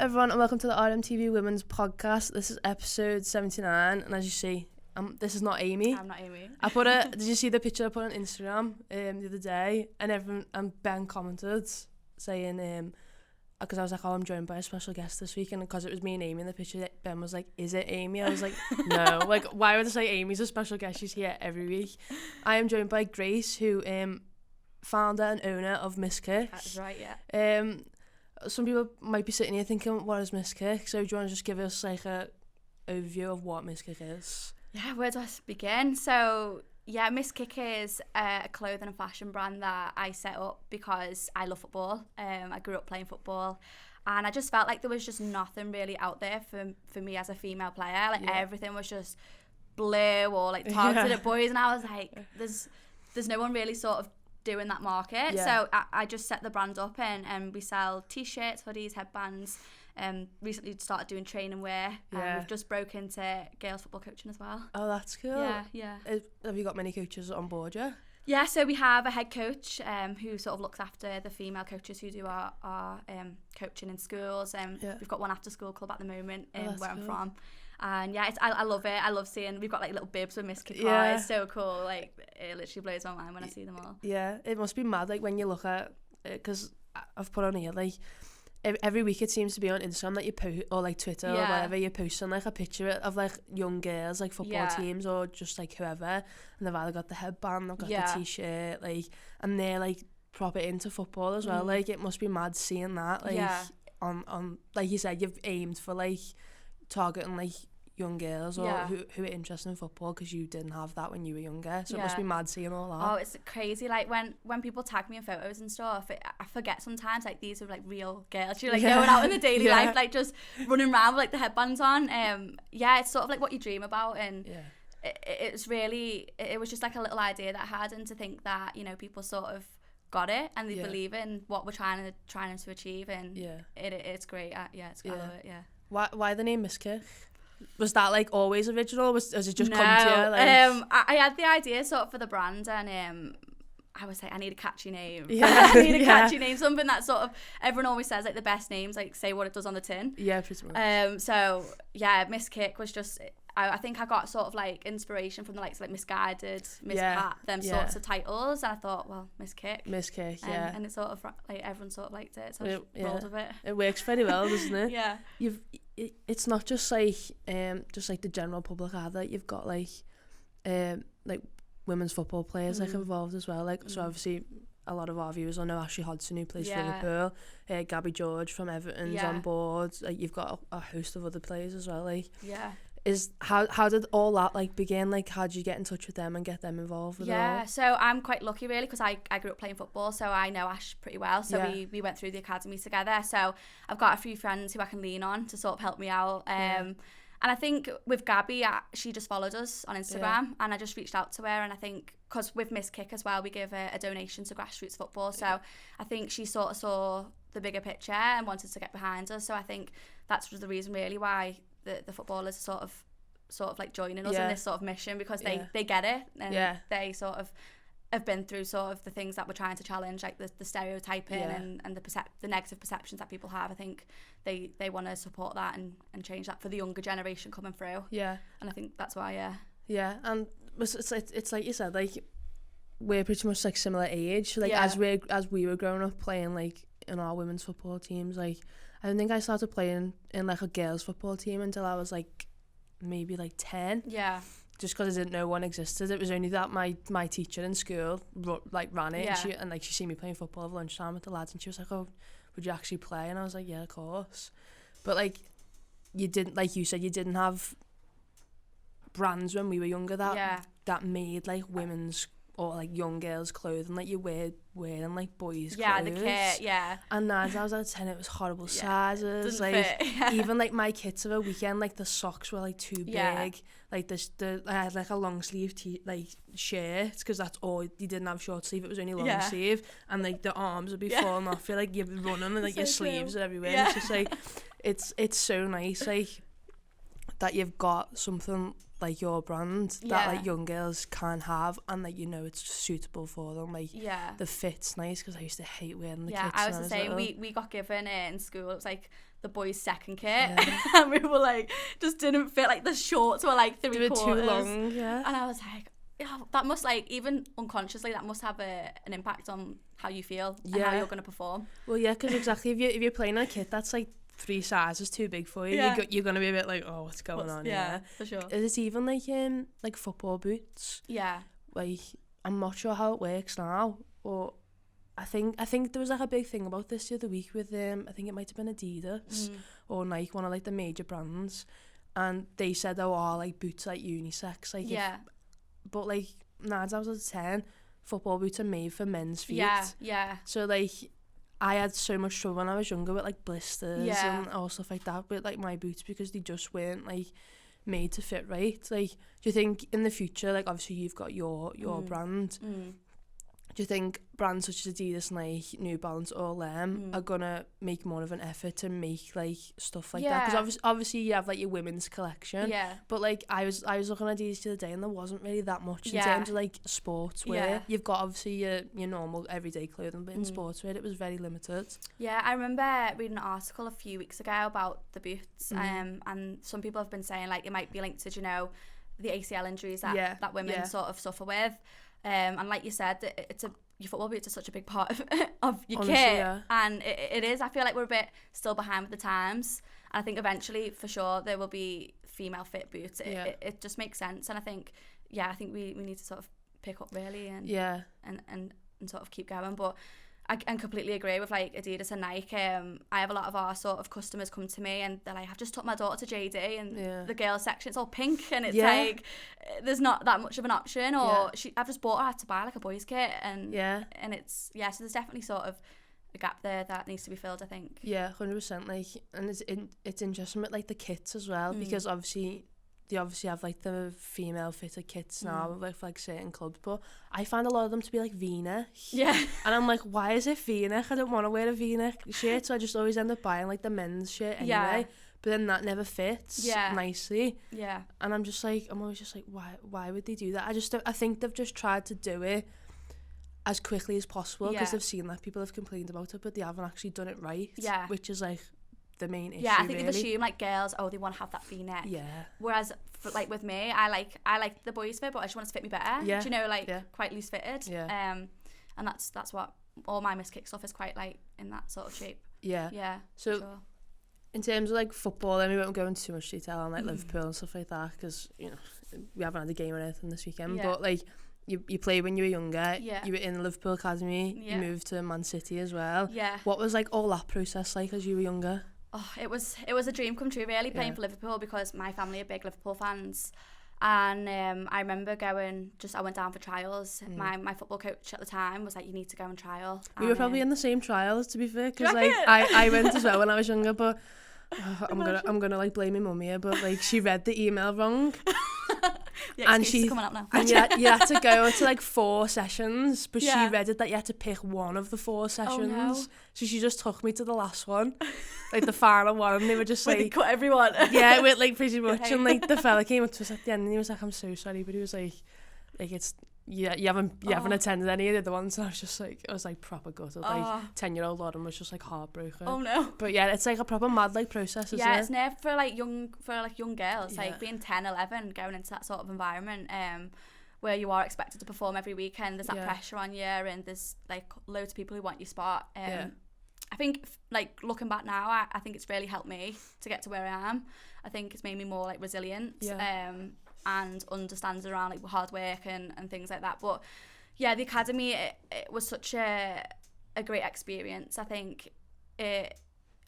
everyone, and welcome to the RMTV Women's Podcast. This is episode 79, and as you see, this is not Amy. I'm not Amy. Did you see the picture I put on Instagram the other day? And everyone, and Ben commented saying, because I was like, I'm joined by a special guest this week, and because it was me and Amy in the picture, Ben was like, is it Amy? I was like, no. Like, why would I say Amy's a special guest? She's here every week. I am joined by Grace, who founder and owner of MissKick. That's right, yeah. Some people might be sitting here thinking, what is MissKick? So do you want to just give us like a overview of what MissKick is? Yeah, where do I begin? So, yeah, MissKick is a clothing and fashion brand that I set up because I love football. I grew up playing football, and I just felt like there was just nothing really out there for me as a female player. Like, everything was just blue or like targeted at boys, and I was like, there's no one really sort of doing that market. So I just set the brand up, and we sell t-shirts, hoodies, headbands. Recently started doing training wear. We've just broke into girls football coaching as well. Oh, that's cool. Yeah. Have you got many coaches on board, yeah? Yeah, so we have a head coach who sort of looks after the female coaches who do our coaching in schools. We've got one after school club at the moment where I'm from. And yeah, I love it. I love seeing, we've got like little bibs with MissKick. It's so cool. Like, it literally blows my mind when I see them all. Yeah, it must be mad, like, when you look at it, because I've put on here, like, every week it seems to be on Instagram that you post, or like Twitter or whatever, you're posting like a picture of like young girls, like football teams or just like whoever, and they've either got the headband, they've got the t-shirt, like, and they're like proper into football as well. Like, it must be mad seeing that, like, on like you said, you've aimed for like targeting like young girls or who are interested in football, because you didn't have that when you were younger, so it must be mad seeing all that. Oh, it's crazy. Like, when people tag me in photos and stuff, I forget sometimes, like, these are like real girls. You're like going out in the daily life, like just running around with like the headbands on. It's sort of like what you dream about, and it's really, it was just like a little idea that I had, and to think that, you know, people sort of got it and they believe in what we're trying to achieve, and it's great. I love it. Why the name MissKick? Was that like always original? Was it just no, come to you? Like... I had the idea sort of for the brand, and I was like, I need a catchy name. Yeah. I need a catchy name, something that sort of, everyone always says like the best names, like say what it does on the tin. Yeah, pretty much. So yeah, MissKick was just, I think I got sort of like inspiration from the likes of like Misguided, Miss Pat, them sorts of titles, and I thought, well, MissKick, and it sort of like everyone sort of liked it, so I just rolled with it. It works very well, doesn't it? Yeah. It's not just like the general public either. You've got like women's football players like involved as well. Like, so obviously a lot of our viewers will know Ashley Hodgson, who plays for Liverpool. Gabby George from Everton's on board. Like, you've got a host of other players as well. Like, how did all that like begin? Like, how did you get in touch with them and get them involved with it all? So I'm quite lucky really, because I grew up playing football, so I know Ash pretty well. So we went through the academy together. So I've got a few friends who I can lean on to sort of help me out. And I think with Gabby, she just followed us on Instagram, and I just reached out to her, and I think because with MissKick as well, we give a donation to grassroots football. So I think she sort of saw the bigger picture and wanted to get behind us. So I think that's the reason really why the footballers sort of like joining us in this sort of mission, because they get it, and they sort of have been through sort of the things that we're trying to challenge, like the stereotyping and the negative perceptions that people have. I think they want to support that and change that for the younger generation coming through. And I think that's why and it's like you said, like, we're pretty much like similar age, like as we were growing up playing like in our women's football teams. Like, I don't think I started playing in like a girls football team until I was like maybe like 10, just because I didn't know one existed. It was only that my teacher in school ran it, and she seen me playing football at lunchtime with the lads, and she was like, oh, would you actually play? And I was like, yeah, of course. But like, you didn't, like you said, you didn't have brands when we were younger that made like women's or like young girls' clothing, like you wearing like boys' clothes. The kit, And now as I was at 10, it was horrible sizes. Like, even like my kits of a weekend, like the socks were like too big. Like I had like a long sleeve like shirt, because that's all, you didn't have short sleeve, it was only long sleeve, and like the arms would be falling off. You're like, you're running and like your sleeves are everywhere. It's just like, it's so nice, like, that you've got something like your brand that like young girls can have, and like, you know, it's suitable for them. Like, the fit's nice, because I used to hate wearing the kits. I was the same. We got given it in school. It was like the boys' second kit, and we were like, just didn't fit. Like the shorts were like 3/4. They were too long, yeah. And I was like, that must, like, even unconsciously, that must have an impact on how you feel and how you're going to perform. Well, yeah, because exactly, if you're playing a kit that's like 3 sizes too big for you, you're going to be a bit like, oh, what's going on here? For sure. Is it even like football boots? Yeah. Like, I'm not sure how it works now, but I think there was like a big thing about this the other week with I think it might have been Adidas or Nike, one of like the major brands, and they said, oh, all like boots like unisex, like but like 9 times out of 10 football boots are made for men's feet. Yeah. So like I had so much trouble when I was younger with like blisters and all stuff like that with like my boots, because they just weren't like made to fit right. Like, do you think in the future, like obviously you've got your brand, do you think brands such as Adidas, Nike, New Balance, all them are gonna make more of an effort to make like stuff like that? Because obviously you have like your women's collection, but like I was looking at Adidas the other day and there wasn't really that much in terms of like sportswear. You've got obviously your normal everyday clothing, but in sportswear it was very limited. Yeah, I remember reading an article a few weeks ago about the boots, and some people have been saying like it might be linked to, you know, the ACL injuries that women sort of suffer with. And like you said, your football boots are such a big part of your kit, and it is. I feel like we're a bit still behind with the times, and I think eventually, for sure, there will be female fit boots. It just makes sense, and I think we need to sort of pick up really and sort of keep going. But I completely agree with like Adidas and Nike. I have a lot of our sort of customers come to me and they're like, I've just took my daughter to JD and the girls section, it's all pink and it's like there's not that much of an option, or I've just bought her to buy like a boys kit and it's so there's definitely sort of a gap there that needs to be filled, I think. 100%. Like, and it's interesting with like the kits as well, because obviously they have like the female fitted kits now with like certain clubs, but I find a lot of them to be like V-neck. And I'm like, why is it V-neck? I don't want to wear a V-neck shirt, so I just always end up buying like the men's shirt anyway. But then that never fits nicely. And I'm always just like, why would they do that? I think they've just tried to do it as quickly as possible because they've seen that people have complained about it, but they haven't actually done it right. Which is like the main issue. I think they've assumed like girls, they want to have that V-neck. Whereas like with me, I like the boys fit, but I just want it to fit me better. Do you know, like quite loose fitted. And that's what all my MissKick stuff is, quite like in that sort of shape. So sure. In terms of like football, then we won't go into too much detail on like Liverpool and stuff like that, because you know we haven't had a game or anything this weekend. But like you played when you were younger. You were in the Liverpool academy. You moved to Man City as well. What was like all that process like as you were younger? Oh, it was a dream come true, really, playing for Liverpool, because my family are big Liverpool fans. And I remember I went down for trials. My football coach at the time was like, you need to go and trial. We were probably in the same trials, to be fair, because like I went as well when I was younger, but I'm gonna like blame my mum here, but like she read the email wrong. And she's coming up now. And you had to go to like 4 sessions, but she read it that you had to pick one of the 4 sessions. So she just took me to the last one, like the final one, and they were just like, they cut everyone. With like pretty much. And like the fella came up to us at the end and he was like, I'm so sorry, but he was like it's you haven't attended any of the other ones. And I was like proper gutted. Like 10-year-old Lauren was just like heartbroken. Oh no. But it's like a proper mad like process, isn't it? It's nerve for young girls, like being 10, 11, going into that sort of environment where you are expected to perform every weekend. There's that pressure on you, and there's like loads of people who want your spot. I think like looking back now, I think it's really helped me to get to where I am. I think it's made me more like resilient. And understands around like hard work and things like that. But the academy, it was such a great experience. I think it,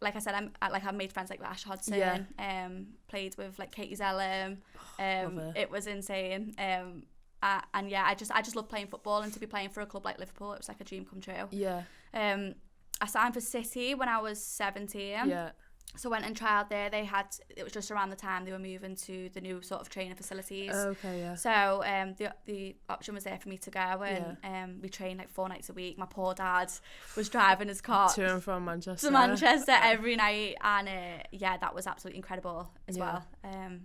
like I said, I've made friends like Ash Hodson. Played with like Katie Zellum. It was insane. And I just love playing football, and to be playing for a club like Liverpool, it was like a dream come true. I signed for City when I was 17. So went and trialled there. It was just around the time they were moving to the new sort of training facilities. So the option was there for me to go, and we trained like 4 nights a week. My poor dad was driving his car to and from Manchester. To Manchester every night, and that was absolutely incredible as well. It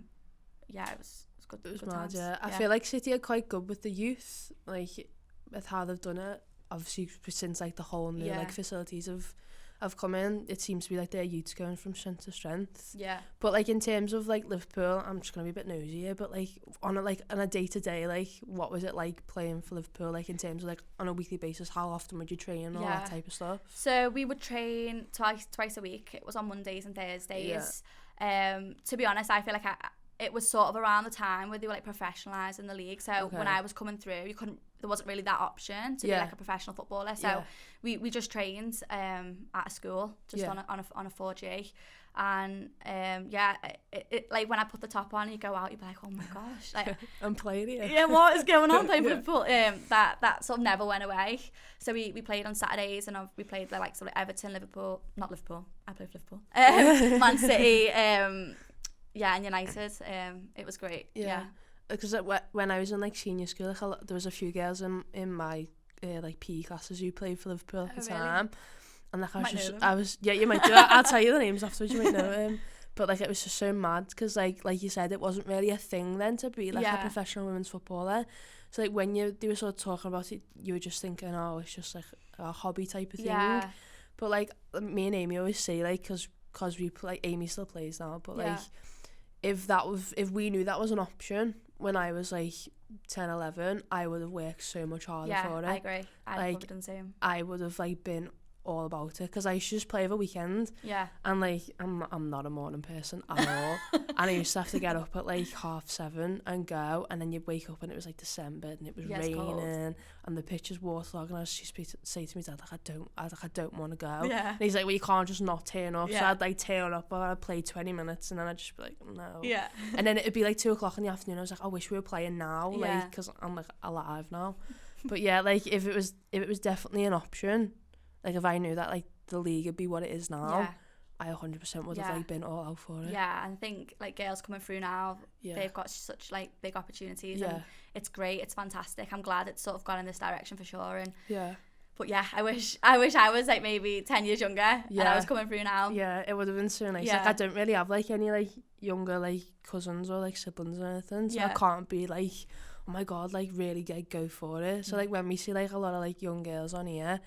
was good. It was good mad, times. I feel like City are quite good with the youth, like with how they've done it. Obviously, since like the whole new like facilities have have come in, it seems to be like their youth's going from strength to strength. Yeah. But like in terms of like Liverpool, I'm just gonna be a bit nosy here, but like on a day to day, like what was it like playing for Liverpool? Like in terms of like on a weekly basis, how often would you train and all that type of stuff? So we would train twice a week. It was on Mondays and Thursdays. To be honest, I feel like it was sort of around the time where they were like professionalising the league. So when I was coming through, there wasn't really that option to be like a professional footballer. So we just trained at a school, just on a 4G. And it like when I put the top on, you go out, you'd be like, oh my gosh, like I'm playing here. Yeah, what is going on playing Liverpool? That sort of never went away. So we played on Saturdays, and we played like sort of Everton, Liverpool, not Liverpool. I played for Liverpool, Man City, and United. It was great. Yeah. Because when I was in like senior school, like there was a few girls in my like PE classes who played for Liverpool at the time. And like I was you might do. I'll tell you the names afterwards. You might know but like it was just so mad because like you said, it wasn't really a thing then to be like a professional women's footballer. So like when they were sort of talking about it, you were just thinking, oh, it's just like a hobby type of thing. Yeah. But like me and Amy always say, like, because we play, Amy still plays now, but like if we knew that was an option when I was like 10, 11, I would have worked so much harder for it. I agree. I'd have done the same. I would have like been all about it because I used to just play over weekend. Yeah. And like I'm not a morning person at all. And I used to have to get up at like 7:30 and go, and then you'd wake up and it was like December and it was raining and the pitch was waterlogged, and I used to say to my dad, like, I don't want to go. Yeah. And he's like, well, you can't just not turn up. Yeah. So I'd like turn up, I'd play 20 minutes and then I'd just be like, no. Yeah. And then it'd be like 2:00 in the afternoon. I was like, I wish we were playing now, like, because I'm like alive now. But yeah, like if it was definitely an option, like if I knew that like the league would be what it is now, I 100% would have like been all out for it. Yeah, and I think like girls coming through now, they've got such like big opportunities, and it's great, it's fantastic. I'm glad it's sort of gone in this direction for sure. And but yeah, I wish I was like maybe 10 years younger and I was coming through now. Yeah, it would have been so nice. Like I don't really have like any like younger like cousins or like siblings or anything, so I can't be like, oh my god, like really go for it. So like when we see like a lot of like young girls on here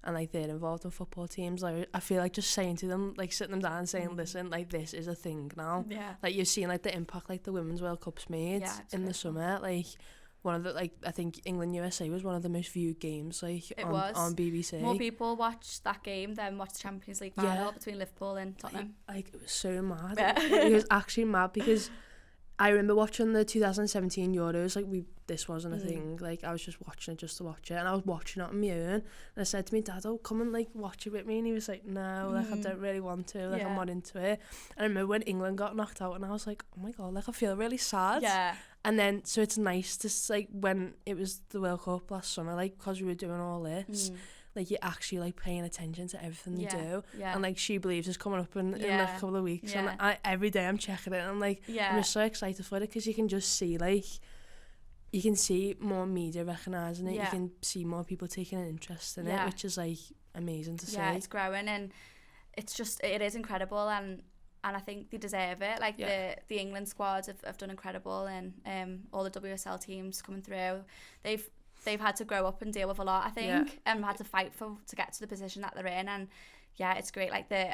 and like they're involved in football teams, like I feel like just saying to them, like sitting them down and saying, listen, like this is a thing now. Yeah. Like you've seen like the impact like the Women's World Cup's made in the summer. Like one of the, like I think England USA was one of the most viewed games like on BBC. More people watched that game than watched the Champions League final between Liverpool and Tottenham. Like it was so mad. It was actually mad because I remember watching the 2017 Euros, like this wasn't a thing, like I was just watching it just to watch it, and I was watching it on my own, and I said to my dad, oh, come and like watch it with me, and he was like, no, like I don't really want to, like I'm not into it. And I remember when England got knocked out, and I was like, oh my god, like I feel really sad. Yeah. And then, so it's nice to, like, when it was the World Cup last summer, like, because we were doing all this, like, you're actually, like, paying attention to everything they do. Yeah. And, like, She Believes is coming up in like, a couple of weeks. Yeah. And every day I'm checking it, and I'm, like, I'm just so excited for it, because you can just see, like, you can see more media recognising it. You can see more people taking an interest in it, which is, like, amazing to see. Yeah, it's growing, and it's just, it is incredible, and I think they deserve it. Like the England squads have done incredible, and all the WSL teams coming through, they've had to grow up and deal with a lot, I think, and had to fight to get to the position that they're in. And yeah, it's great. Like the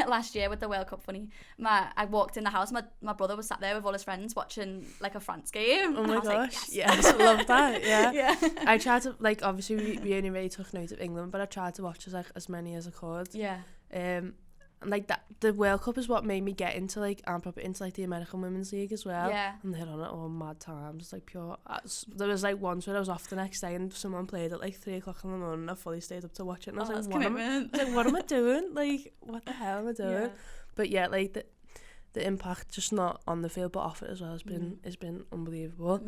last year with the World Cup, I walked in the house, my brother was sat there with all his friends watching like a France game. Oh my gosh, like, yes, I love that. Yeah. I tried to, like, obviously we only really took note of England, but I tried to watch as many as I could. Yeah. And like that, the World Cup is what made me get into like the American Women's League as well. Yeah. And they're on it all mad times, like pure. There was like once where I was off the next day and someone played at like 3:00 in the morning. I fully stayed up to watch it, and I was like, what am I doing? Like, what the hell am I doing? Yeah. But yeah, like the impact, just not on the field but off it as well, has been unbelievable.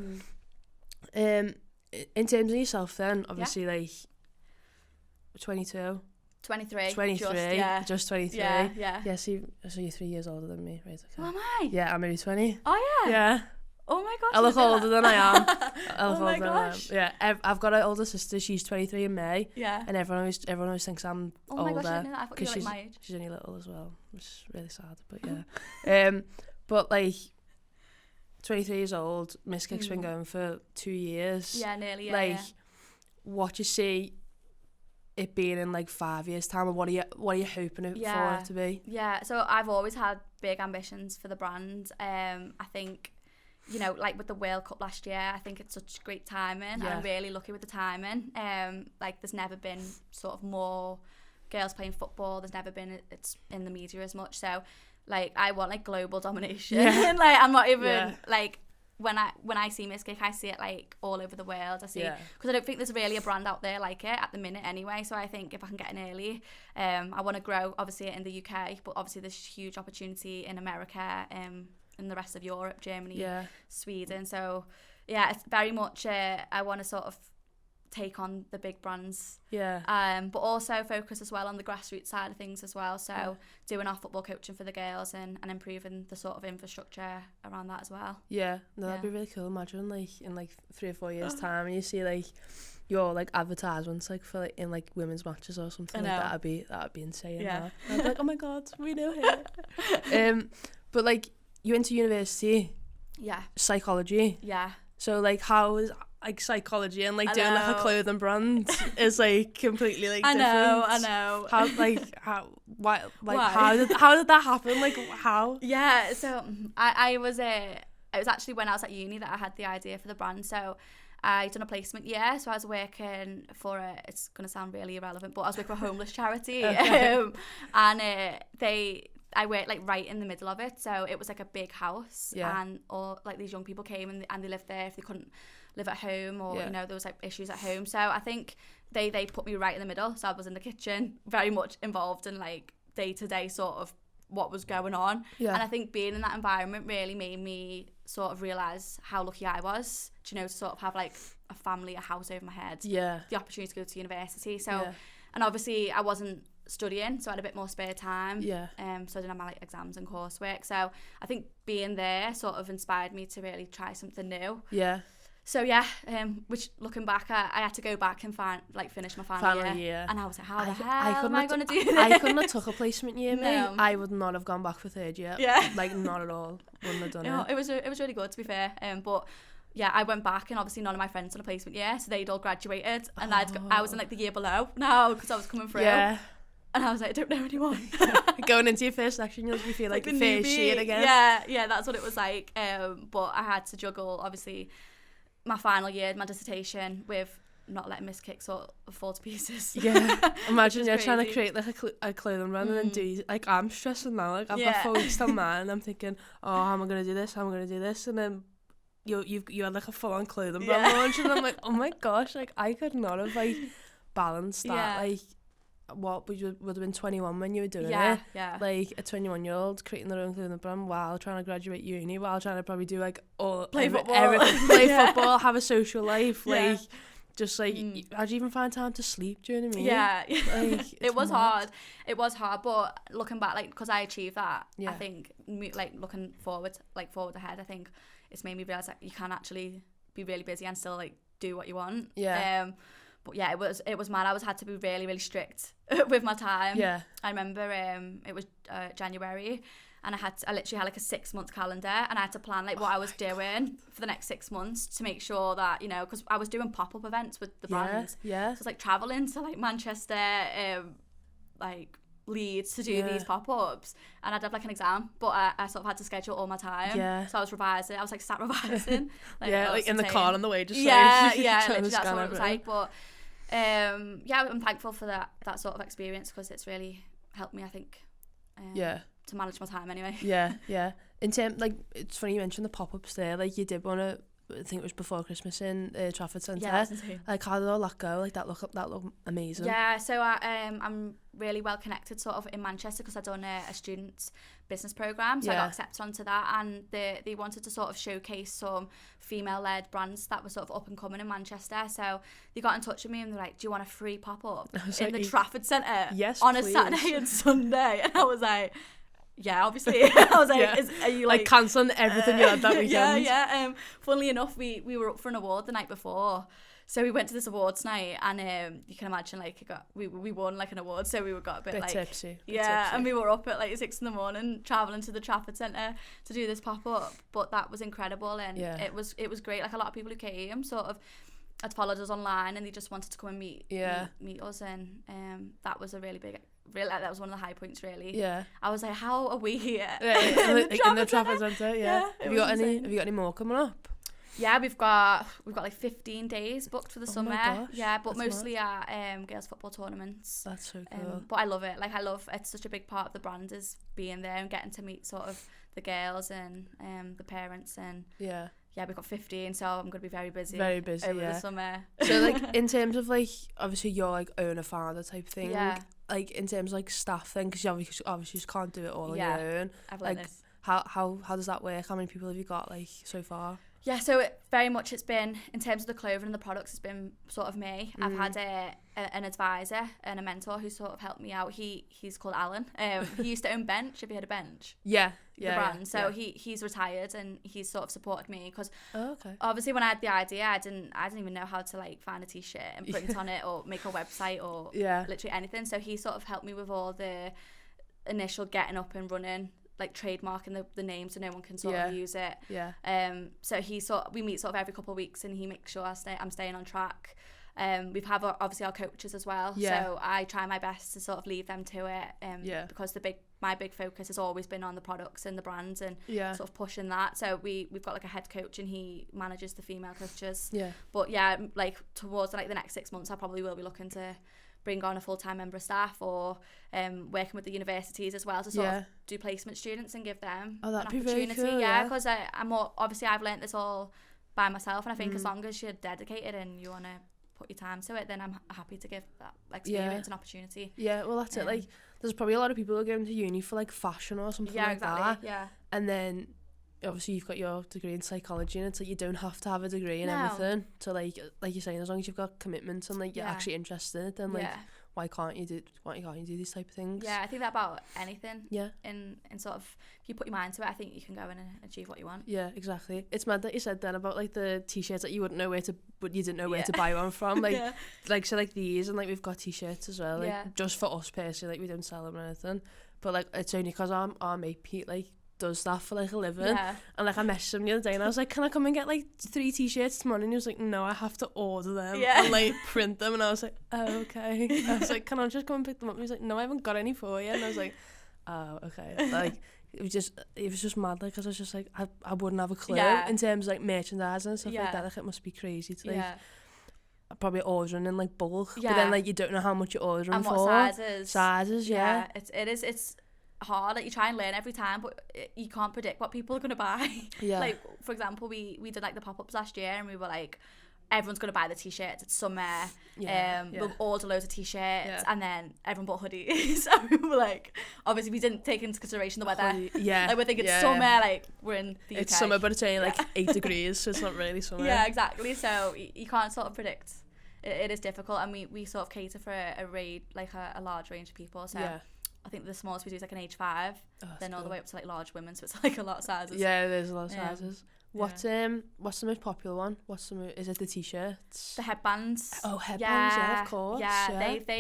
In terms of yourself, then obviously like 22. 23. Just 23. Yeah, so you're 3 years older than me, right? Okay. Oh, am I? Yeah, I'm only 20. Oh, yeah? Yeah. Oh, my gosh. I look older than I am. Oh, my gosh. Yeah, I've got an older sister. She's 23 in May. Yeah. And everyone always thinks I'm older. Oh, my gosh, I didn't know that. I thought you were like my age. She's only little as well, which is really sad, but yeah. But, like, 23 years old, MissKick's been going for 2 years. Yeah, nearly, like, what you see it being in like 5 years time, or what are you hoping for it to be? Yeah, so I've always had big ambitions for the brand. I think, you know, like with the World Cup last year, I think it's such great timing. I'm really lucky with the timing. Like there's never been sort of more girls playing football. There's never been it's in the media as much. So like I want like global domination. Like I'm not even like when I see MissKick, I see it like all over the world. I see, because I don't think there's really a brand out there like it at the minute anyway. So I think if I can get in early, I want to grow obviously in the UK, but obviously there's huge opportunity in America, in the rest of Europe, Germany, Sweden. So yeah, it's very much I want to sort of take on the big brands, but also focus as well on the grassroots side of things as well. So doing our football coaching for the girls and improving the sort of infrastructure around that as well. That'd be really cool. Imagine like in like 3 or 4 years time and you see like your like advertisements like for like in like women's matches or something like that. That'd be insane. I'd be like, oh my god, we know her. But like you went to university, psychology, so like how is like psychology and like doing like a clothing brand is like completely like different. I know. How how did that happen? Like how? Yeah, so I was it was actually when I was at uni that I had the idea for the brand. So I done a placement year, so I was working for it's gonna sound really irrelevant, but I was working for a homeless charity, and I worked like right in the middle of it. So it was like a big house, and all like these young people came and they lived there if they couldn't live at home, or you know there was like issues at home. So I think they put me right in the middle. So I was in the kitchen, very much involved in like day-to-day sort of what was going on. And I think being in that environment really made me sort of realise how lucky I was, you know, to sort of have like a family, a house over my head, the opportunity to go to university. So and obviously I wasn't studying, so I had a bit more spare time, so I didn't have my like exams and coursework. So I think being there sort of inspired me to really try something new. So which looking back, I had to go back and finish my final year. And I was like, how the hell am I going to do this? I couldn't have took a placement year, mate. I would not have gone back for third year. Like not at all. Wouldn't have done it. It was really good, to be fair. But yeah, I went back and obviously none of my friends done a placement year, so they'd all graduated, and I was in like the year below now because I was coming through. And I was like, I don't know anyone. Going into your first section, you'll feel like the first year again. Yeah, that's what it was like. But I had to juggle, obviously, my final year, my dissertation, with not letting MissKick sort of fall to pieces. Imagine you're trying to create like a clothing brand and then do, like, I'm stressing now. Like, I've got 4 weeks to man, and I'm thinking, oh, how am I going to do this? How am I going to do this? And then you had like a full-on clothing brand launch, and I'm like, oh my gosh, like, I could not have like balanced that. Like, what would have been 21 when you were doing it? Like a 21-year-old creating their own clothing brand while trying to graduate uni, while trying to probably do like play football, everything, play football, have a social life, like just like how'd you even find time to sleep? Do you know what I mean? Like, it was hard. It was hard, but looking back, like, because I achieved that, I think like looking forward ahead, I think it's made me realise that you can actually be really busy and still like do what you want. But yeah, it was mad. I had to be really, really strict with my time. I remember it was January, and I literally had like a 6-month calendar, and I had to plan like what I was doing for the next 6 months to make sure that, you know, because I was doing pop-up events with the brands. So I was like travelling to like Manchester, like Leeds to do these pop-ups, and I'd have like an exam, but I sort of had to schedule all my time. So I was revising. I was like sat revising. Like in the car on the way, just literally that's what it was like. But I'm thankful for that sort of experience, because it's really helped me, I think, to manage my time anyway. In terms, like, it's funny you mentioned the pop-ups there. Like, you did one at, I think it was before Christmas in Trafford Centre. Like, how did all that go? Like, that looked amazing. So I'm really well connected sort of in Manchester, because I'd done a student business programme, so I got accepted onto that, and they wanted to sort of showcase some female-led brands that were sort of up and coming in Manchester. So they got in touch with me and they're like, do you want a free pop-up in the Trafford Centre on a Saturday and Sunday? And I was like, yeah, obviously. I was like, are you like cancelling everything you had that weekend? Funnily enough, we were up for an award the night before, so we went to this awards night, and you can imagine, like, we won like an award, so we got a bit like tipsy. And we were up at like 6 a.m. travelling to the Trafford Centre to do this pop up. But that was incredible, and it was great. Like, a lot of people who came sort of had followed us online and they just wanted to come and meet us, and that was a really big, that was one of the high points really. Yeah. I was like, how are we here? In the Trafford Centre, yeah. Have you got any more coming up? Yeah, we've got like 15 days booked for the summer. My gosh, yeah, but that's mostly at girls football tournaments. That's so cool. But I love it. Like, it's such a big part of the brand is being there and getting to meet sort of the girls and the parents, and yeah, we've got 15, so I'm going to be very busy over the summer. So like in terms of like obviously you're like owner founder type thing, like in terms of like staff thing, because you obviously just can't do it all on your own. I've learned like this. How does that work? How many people have you got like so far? Yeah, so it's been, in terms of the clothing and the products, it's been sort of me. I've had an advisor and a mentor who sort of helped me out. He's called Alan. He used to own Bench. Have you heard of Bench? Yeah. The brand. So he's retired and he's sort of supported me because okay. Obviously when I had the idea, I didn't even know how to like find a t-shirt and print on it or make a website or literally anything. So he sort of helped me with all the initial getting up and running, like trademarking the name so no one can sort of use it. So we meet sort of every couple of weeks and he makes sure I'm staying on track. We have obviously our coaches as well, so I try my best to sort of leave them to it, because my big focus has always been on the products and the brands and sort of pushing that. So we've got like a head coach and he manages the female coaches. But like towards like the next 6 months I probably will be llooking to bring on a full-time member of staff, or working with the universities as well to sort of do placement students and give them an opportunity. Because I've learnt this all by myself, and I think as long as you're dedicated and you want to put your time to it, then I'm happy to give that experience an opportunity. Well, that's it. Like, there's probably a lot of people who are going to uni for like fashion or something like that. And then obviously you've got your degree in psychology, and it's like you don't have to have a degree in everything. So like you're saying, as long as you've got commitment and like you're actually interested in it, then like why can't you do these type of things? I think that about anything. In sort of, if you put your mind to it, I think you can go in and achieve what you want. Exactly. It's mad that you said then about like the t-shirts that you wouldn't know where to, but you didn't know where to buy one from. Like like so like these, and like we've got t-shirts as well, like just for us personally, like we don't sell them or anything, but like it's only because our mate Pete like does that for like a living, and like I messaged him the other day and I was like, can I come and get like 3 t-shirts tomorrow? And he was like, no, I have to order them and like print them. And I was like, oh, okay. I was like, can I just come and pick them up? And he was like, no, I haven't got any for you. And I was like, oh, okay. Like it was just mad, like, because I was just like, I wouldn't have a clue in terms of like merchandising and stuff like that. Like it must be crazy to like probably ordering in like bulk, but then like you don't know how much you're ordering and for. What sizes it's hard. Like you try and learn every time, but you can't predict what people are going to buy. Like for example, we did like the pop-ups last year, and we were like, everyone's going to buy the t-shirts, it's summer, we'll order loads of t-shirts, and then everyone bought hoodies. So we were like, obviously we didn't take into consideration the weather. Like we're thinking it's summer, like we're in the UK. It's summer, but it's only like 8 degrees, so it's not really summer. Exactly. So you can't sort of predict. It is difficult, and we sort of cater for a large range of people. So I think the smallest we do is like an age 5, then all the way up to like large women, so it's like a lot of sizes. There's a lot of sizes. What's the most popular one? Is it the t-shirts? The headbands. Oh, headbands, of course. Like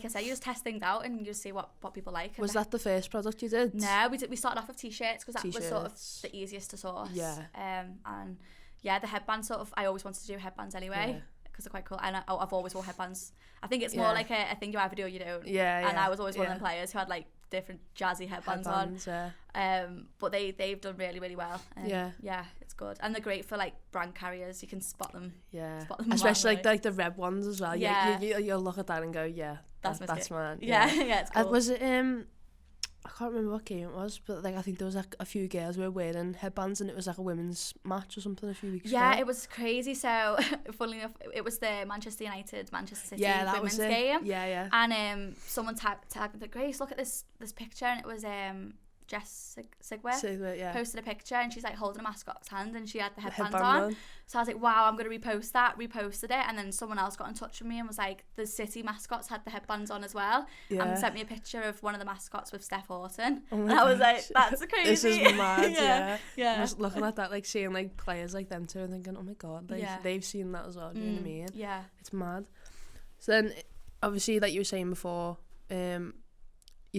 I said, you just test things out and you just see what people like. Was that the first product you did? No, we started off with t-shirts because that was sort of the easiest to source. And the headbands sort of, I always wanted to do headbands anyway. Because they're quite cool, and I've always wore headbands. I think it's more like a thing you either do or you don't. And I was always one of them players who had like different jazzy headbands on. But they've done really, really well. It's good, and they're great for like brand carriers. You can spot them. Especially like the red ones as well. You'll look at that and go, that's mine. It's cool. Was it I can't remember what game it was, but like I think there was like a few girls who were wearing headbands, and it was like a women's match or something a few weeks ago. It was crazy. So funnily enough, it was the Manchester City women's game. And someone tagged me, Grace, look at this picture, and it was Jess Sigwer posted a picture, and she's like holding a Mascots hand, and she had the headband on. So I was like, wow, I'm going to repost that. Reposted it, and then someone else got in touch with me and was like, the City Mascots had the headbands on as well, and sent me a picture of one of the mascots with Steph Houghton. And I was like, that's crazy. This is mad. I was looking at that, like seeing like players like them too, and thinking, oh my god, like they've seen that as well. Do you know what I mean? It's mad. So then, obviously, like you were saying before, you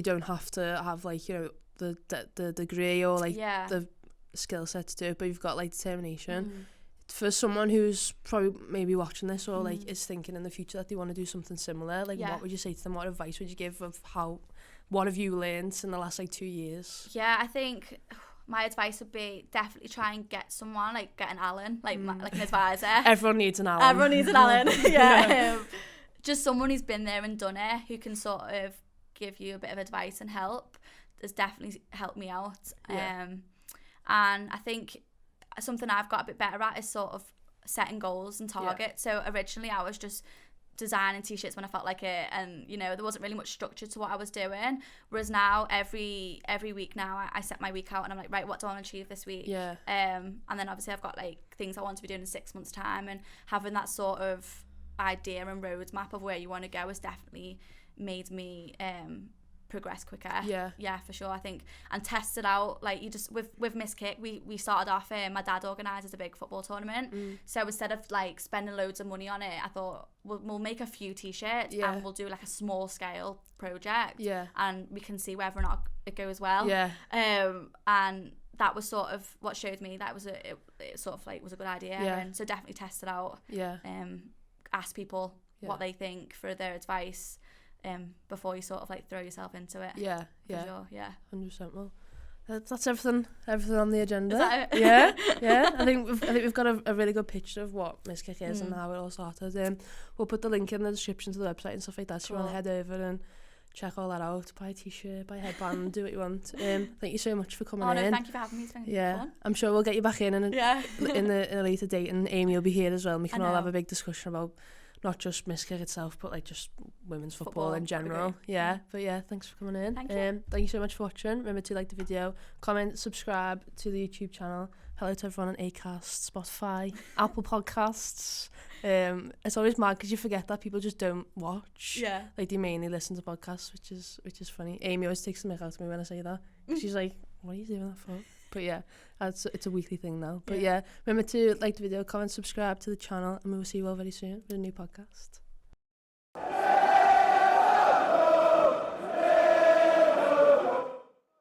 don't have to have like, you know, the degree or like the skill set to do it, but you've got like determination. for someone who's probably maybe watching this or like is thinking in the future that they want to do something similar, like what would you say to them? What advice would you give of what have you learned in the last like 2 years? Yeah, I think my advice would be definitely try and get someone, like get an Alan, like like an advisor. Everyone needs an Alan. Yeah. Just someone who's been there and done it, who can sort of give you a bit of advice and help. Has definitely helped me out. And I think something I've got a bit better at is sort of setting goals and targets. So originally I was just designing t-shirts when I felt like it, and you know there wasn't really much structure to what I was doing, whereas now every week now I set my week out and I'm like, right, what do I want to achieve this week? And then obviously I've got like things I want to be doing in 6 months time, and having that sort of idea and roadmap of where you want to go has definitely made me progress quicker. Yeah, for sure. I think, and test it out. Like you just with MissKick, we started off. My dad organises a big football tournament, so instead of like spending loads of money on it, I thought we'll make a few t-shirts and we'll do like a small scale project. And we can see whether or not it goes well. And that was sort of what showed me that it sort of like was a good idea. And so definitely test it out. Ask people what they think for their advice. Before you sort of like throw yourself into it. For sure, 100%. Well, that's everything on the agenda. Is that it? Yeah. I think we've got a really good picture of what MissKick is and how it all started. We'll put the link in the description to the website and stuff like that, so you want to head over and check all that out. Buy a t-shirt, buy a headband, do what you want. Thank you so much for coming in. No, thank you for having me. It's been fun. I'm sure we'll get you back in a later date, and Amy will be here as well, and we can all have a big discussion about not just MissKick itself, but like just women's football in general. But thanks for coming in. Thank you. Thank you so much for watching. Remember to like the video, comment, subscribe to the YouTube channel. Hello to everyone on Acast, Spotify, Apple Podcasts. It's always mad because you forget that people just don't watch. Like they mainly listen to podcasts, which is funny. Amy always takes the mick out of me when I say that. She's like, what are you doing that for? But it's a weekly thing now. But remember to like the video, comment, subscribe to the channel, and we will see you all very soon with a new podcast.